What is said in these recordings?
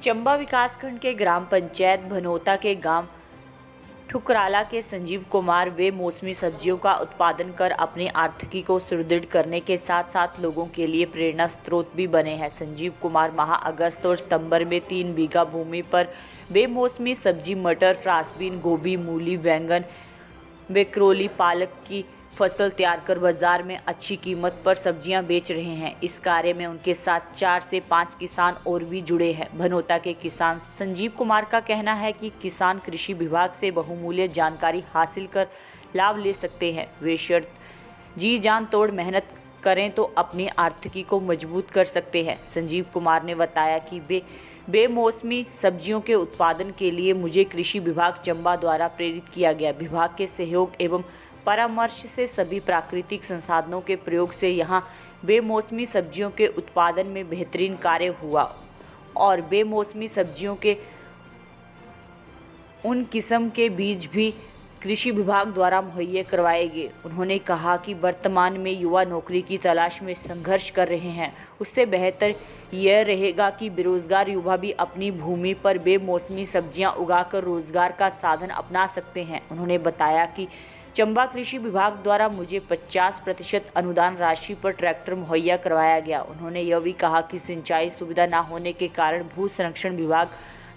चंबा विकासखंड के ग्राम पंचायत भनोता के गांव ठुकराला के संजीव कुमार वे मौसमी सब्जियों का उत्पादन कर अपनी आर्थिकी को सुदृढ़ करने के साथ साथ लोगों के लिए प्रेरणा स्रोत भी बने हैं। संजीव कुमार माह अगस्त और सितंबर में 3 बीघा भूमि पर बेमौसमी सब्जी मटर, फ्रांसबीन, गोभी, मूली, बैंगन, बेक्रोली, पालक की फसल तैयार कर बाजार में अच्छी कीमत पर सब्जियां बेच रहे हैं। इस कार्य में उनके साथ 4 से 5 किसान और भी जुड़े हैं। भनोता के किसान संजीव कुमार का कहना है कि किसान कृषि विभाग से बहुमूल्य जानकारी हासिल कर लाभ ले सकते हैं। वे शर्त जी जान तोड़ मेहनत करें तो अपनी आर्थिकी को मजबूत कर सकते हैं। संजीव कुमार ने बताया कि बेमौसमी सब्जियों के उत्पादन के लिए मुझे कृषि विभाग चंबा द्वारा प्रेरित किया गया। विभाग के सहयोग एवं परामर्श से सभी प्राकृतिक संसाधनों के प्रयोग से यहाँ बेमौसमी सब्जियों के उत्पादन में बेहतरीन कार्य हुआ और बेमौसमी सब्जियों के उन किस्म के बीज भी कृषि विभाग द्वारा मुहैया करवाए गए। उन्होंने कहा कि वर्तमान में युवा नौकरी की तलाश में संघर्ष कर रहे हैं। उससे बेहतर यह रहेगा कि बेरोजगार युवा भी अपनी भूमि पर बेमौसमी सब्जियां उगाकर रोजगार का साधन अपना सकते हैं। उन्होंने बताया कि चंबा कृषि विभाग द्वारा मुझे 50% अनुदान राशि पर ट्रैक्टर मुहैया करवाया गया। उन्होंने यह भी कहा कि सिंचाई सुविधा न होने के कारण भू संरक्षण विभाग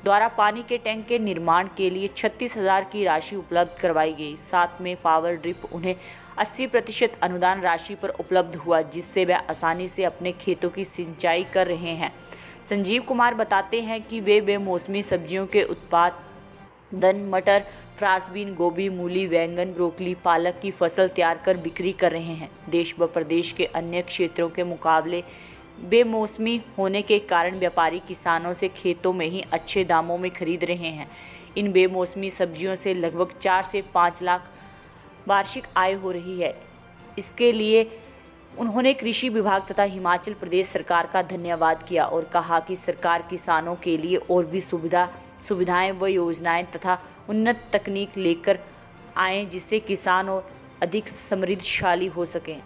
द्वारा पानी के टैंक के निर्माण के लिए 36,000 की राशि उपलब्ध करवाई गई। साथ में पावर ड्रिप उन्हें 80% अनुदान राशि पर उपलब्ध हुआ, जिससे वे आसानी से अपने खेतों की सिंचाई कर रहे हैं। संजीव कुमार बताते हैं कि वे बेमौसमी सब्जियों के उत्पादन मटर, फ्रांसबीन, गोभी, मूली, बैंगन, ब्रोकली, पालक की फसल तैयार कर बिक्री कर रहे हैं। देश व प्रदेश के अन्य क्षेत्रों के मुकाबले बेमौसमी होने के कारण व्यापारी किसानों से खेतों में ही अच्छे दामों में खरीद रहे हैं। इन बेमौसमी सब्जियों से लगभग 4 से 5 लाख वार्षिक आय हो रही है। इसके लिए उन्होंने कृषि विभाग तथा हिमाचल प्रदेश सरकार का धन्यवाद किया और कहा कि सरकार किसानों के लिए और भी सुविधाएं व योजनाएं तथा उन्नत तकनीक लेकर आएं, जिससे किसान और अधिक समृद्धशाली हो सकें।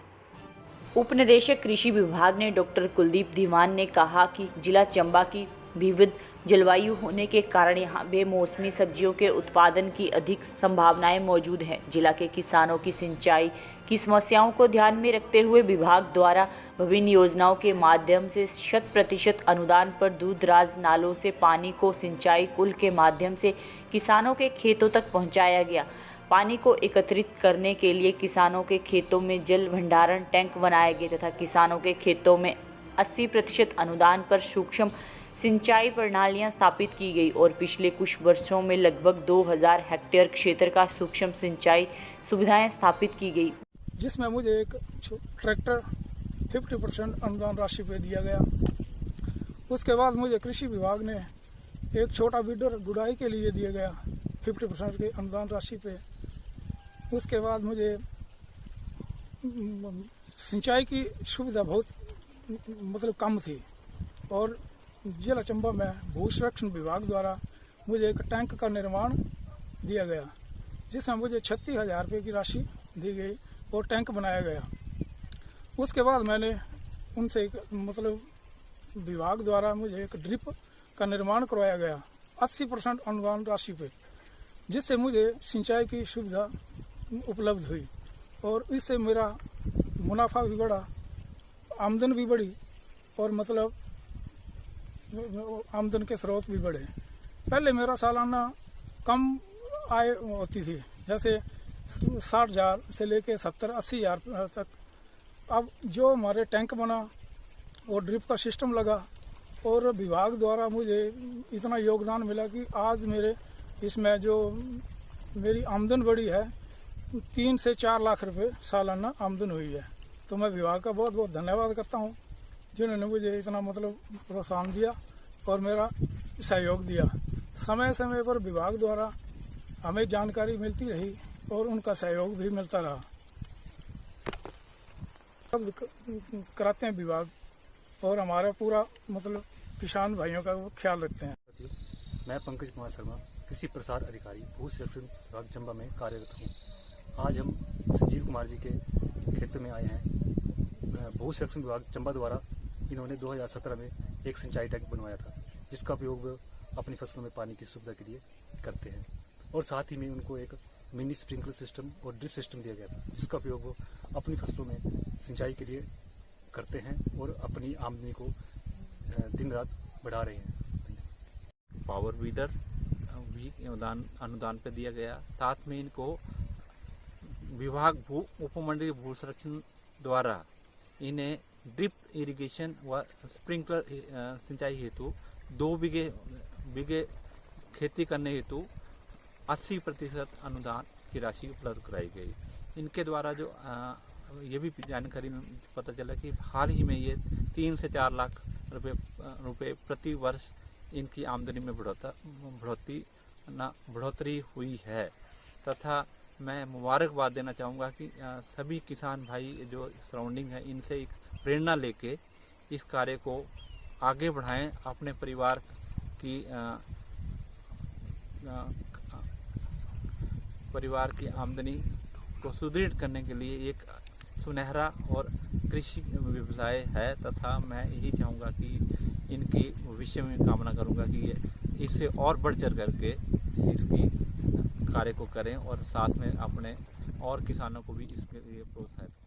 उपनिदेशक कृषि विभाग ने डॉक्टर कुलदीप दीवान ने कहा कि जिला चंबा की विविध जलवायु होने के कारण यहाँ बेमौसमी सब्जियों के उत्पादन की अधिक संभावनाएं मौजूद हैं। जिला के किसानों की सिंचाई की समस्याओं को ध्यान में रखते हुए विभाग द्वारा विभिन्न योजनाओं के माध्यम से 100% अनुदान पर दूरदराज नालों से पानी को सिंचाई कुल के माध्यम से किसानों के खेतों तक पहुँचाया गया। पानी को एकत्रित करने के लिए किसानों के खेतों में जल भंडारण टैंक बनाए गए तथा किसानों के खेतों में 80% अनुदान पर सूक्ष्म सिंचाई प्रणालियां स्थापित की गई और पिछले कुछ वर्षों में लगभग 2000 हेक्टेयर क्षेत्र का सूक्ष्म सिंचाई सुविधाएं स्थापित की गई, जिसमें मुझे एक ट्रैक्टर 50% अनुदान राशि पे दिया गया। उसके बाद मुझे कृषि विभाग ने एक छोटा वीडर गुड़ाई के लिए दिया गया 50% के अनुदान राशि पे। उसके बाद मुझे सिंचाई की सुविधा बहुत कम थी और जिला चंबा में भू संरक्षण विभाग द्वारा मुझे एक टैंक का निर्माण दिया गया, जिसमें मुझे 36,000 रुपये की राशि दी गई और टैंक बनाया गया। उसके बाद मैंने उनसे विभाग द्वारा मुझे एक ड्रिप का निर्माण करवाया गया 80% अनुदान राशि पे, जिससे मुझे सिंचाई की सुविधा उपलब्ध हुई और इससे मेरा मुनाफा भी बढ़ा, आमदन भी बढ़ी और आमदन के स्रोत भी बढ़े। पहले मेरा सालाना कम आय होती थी, जैसे 60,000 से लेके 70-80,000 तक। अब जो हमारे टैंक बना और ड्रिप का सिस्टम लगा और विभाग द्वारा मुझे इतना योगदान मिला कि आज मेरे इसमें जो मेरी आमदन बढ़ी है 3 से 4 लाख रुपए सालाना आमदन हुई है। तो मैं विभाग का बहुत बहुत धन्यवाद करता हूँ, जिन्होंने मुझे इतना प्रोत्साहन दिया और मेरा सहयोग दिया। समय समय पर विभाग द्वारा हमें जानकारी मिलती रही और उनका सहयोग भी मिलता रहा। सब कराते हैं विभाग और हमारा पूरा किसान भाइयों का वो ख्याल रखते हैं। मैं पंकज कुमार शर्मा, कृषि प्रसार अधिकारी, भू संरक्षण विभाग चंबा में कार्यरत हूँ। आज हम संजीव कुमार जी के क्षेत्र में आए हैं। भू संरक्षण विभाग चंबा द्वारा इन्होंने 2017 में एक सिंचाई टैंक बनवाया था। जिसका उपयोग वो अपनी फसलों में पानी की सुविधा के लिए करते हैं। और साथ ही में उनको एक मिनी स्प्रिंकलर सिस्टम और ड्रिप सिस्टम दिया गया था, जिसका उपयोग वो अपनी फसलों में सिंचाई के लिए करते हैं और अपनी आमदनी को दिन रात बढ़ा रहे हैं। पावर वीडर भी अनुदान पे दिया गया। साथ में इनको विभाग उपमंडलीय भू संरक्षण द्वारा इन्हें ड्रिप इरिगेशन व स्प्रिंकलर सिंचाई हेतु 2 बीघे खेती करने हेतु 80% अनुदान की राशि उपलब्ध कराई गई। इनके द्वारा जो ये भी जानकारी में पता चला कि हाल ही में ये 3 से 4 लाख रुपए प्रति वर्ष इनकी आमदनी में बढ़ोतरी हुई है। तथा मैं मुबारकबाद देना चाहूँगा कि सभी किसान भाई जो सराउंडिंग है इनसे एक प्रेरणा लेके इस कार्य को आगे बढ़ाएं, अपने परिवार की आमदनी को सुदृढ़ करने के लिए एक सुनहरा और कृषि व्यवसाय है। तथा मैं यही चाहूँगा कि इनकी भविष्य में कामना करूँगा कि ये इससे और बढ़ चढ़ करके इसकी कार्य को करें और साथ में अपने और किसानों को भी इसके लिए प्रोत्साहित करें।